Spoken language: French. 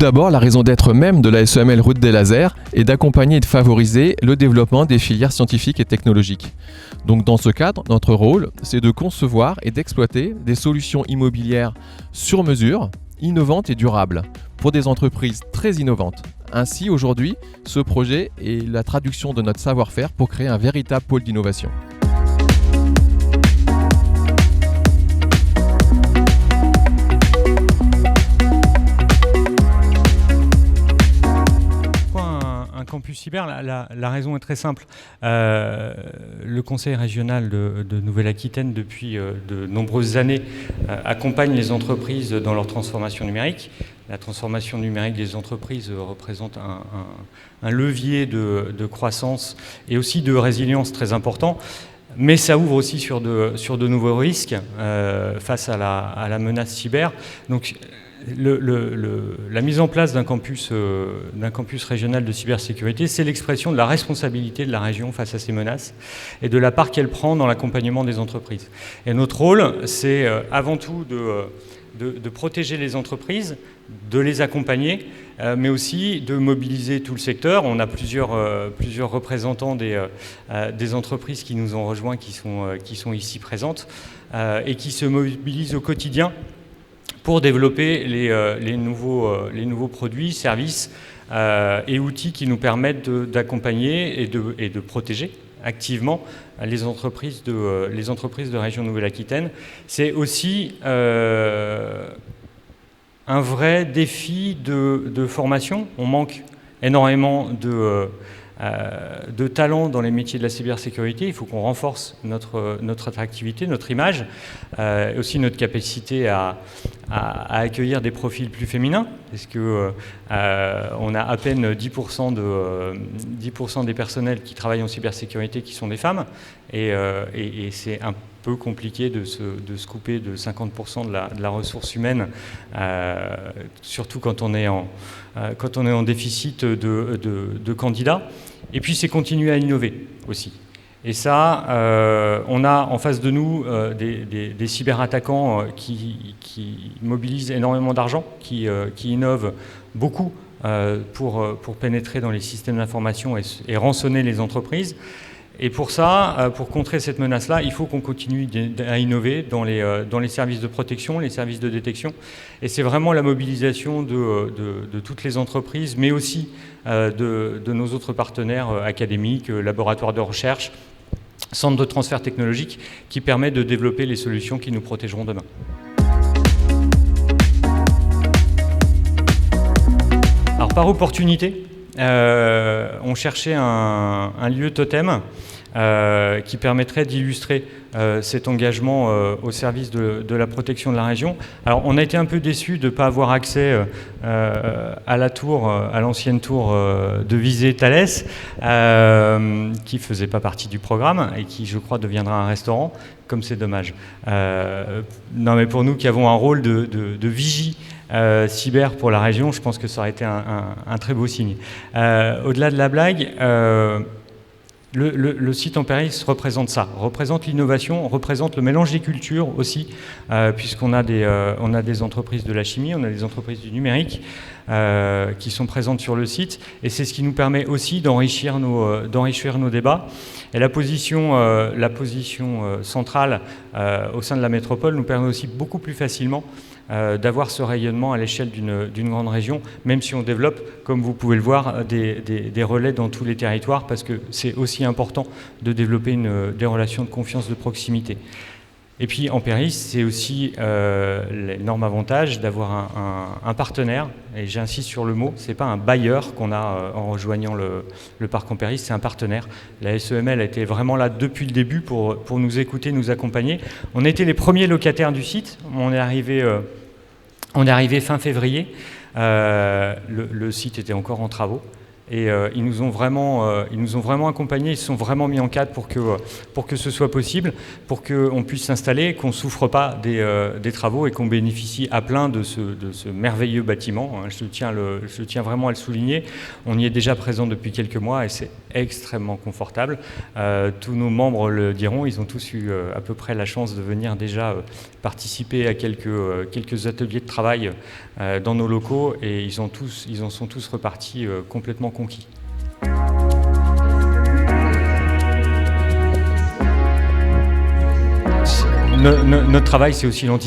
d'abord, la raison d'être même de la SEML Route des Lasers est d'accompagner et de favoriser le développement des filières scientifiques et technologiques. Donc dans ce cadre, notre rôle, c'est de concevoir et d'exploiter des solutions immobilières sur mesure, innovantes et durables, pour des entreprises très innovantes. Ainsi, aujourd'hui, ce projet est la traduction de notre savoir-faire pour créer un véritable pôle d'innovation. Campus cyber, la raison est très simple. Le Conseil régional de Nouvelle-Aquitaine, depuis de nombreuses années, accompagne les entreprises dans leur transformation numérique. La transformation numérique des entreprises représente un levier de croissance et aussi de résilience très important. Mais ça ouvre aussi sur de nouveaux risques face à la menace cyber. Donc, la mise en place d'un campus régional de cybersécurité, c'est l'expression de la responsabilité de la région face à ces menaces et de la part qu'elle prend dans l'accompagnement des entreprises. Et notre rôle, c'est avant tout de protéger les entreprises, de les accompagner, mais aussi de mobiliser tout le secteur. On a plusieurs représentants des entreprises qui nous ont rejoints, qui sont ici présentes, et qui se mobilisent au quotidien pour développer les nouveaux produits, services et outils qui nous permettent d'accompagner et de protéger activement les entreprises de région Nouvelle-Aquitaine. C'est aussi un vrai défi de formation. On manque énormément de talents dans les métiers de la cybersécurité. Il faut qu'on renforce notre attractivité, notre image, aussi notre capacité à accueillir des profils plus féminins, parce que on a à peine 10% des personnels qui travaillent en cybersécurité qui sont des femmes, et c'est un peu compliqué de se couper de 50% de la ressource humaine, surtout quand on est en déficit de candidats. Et puis c'est continuer à innover aussi. Et ça, on a en face de nous des cyberattaquants qui mobilisent énormément d'argent, qui innovent beaucoup pour pénétrer dans les systèmes d'information et rançonner les entreprises. Et pour ça, pour contrer cette menace-là, il faut qu'on continue à innover dans les services de protection, les services de détection. Et c'est vraiment la mobilisation de toutes les entreprises, mais aussi de nos autres partenaires académiques, laboratoires de recherche, centres de transfert technologique, qui permet de développer les solutions qui nous protégeront demain. Alors par opportunité, on cherchait un lieu totem qui permettrait d'illustrer cet engagement au service de la protection de la région. Alors on a été un peu déçus de ne pas avoir accès à la tour, à l'ancienne tour de Visé-Thalès, qui ne faisait pas partie du programme et qui, je crois, deviendra un restaurant, comme c'est dommage. Non, mais pour nous qui avons un rôle de vigie cyber pour la région, je pense que ça aurait été un très beau signe. Au-delà de la blague, le site en Péris représente ça, représente l'innovation, représente le mélange des cultures aussi, puisqu'on a des entreprises de la chimie, on a des entreprises du numérique qui sont présentes sur le site, et c'est ce qui nous permet aussi d'enrichir nos débats. Et la position centrale au sein de la métropole nous permet aussi beaucoup plus facilement d'avoir ce rayonnement à l'échelle d'une grande région, même si on développe, comme vous pouvez le voir, des relais dans tous les territoires, parce que c'est aussi important de développer des relations de confiance de proximité. Et puis en Péris, c'est aussi l'énorme avantage d'avoir un partenaire, et j'insiste sur le mot, c'est pas un bailleur qu'on a en rejoignant le parc en Péris, c'est un partenaire. La SEML a été vraiment là depuis le début pour nous écouter, nous accompagner. On a été les premiers locataires du site, on est arrivé fin février, le site était encore en travaux. Et ils nous ont vraiment accompagnés, ils se sont vraiment mis en cadre pour que ce soit possible, pour qu'on puisse s'installer, qu'on ne souffre pas des travaux et qu'on bénéficie à plein de ce merveilleux bâtiment. Je tiens vraiment à le souligner. On y est déjà présent depuis quelques mois et c'est extrêmement confortable. Tous nos membres le diront, ils ont tous eu à peu près la chance de venir déjà participer à quelques ateliers de travail dans nos locaux et ils en sont tous repartis complètement conquis. Notre travail, c'est aussi l'anticipation.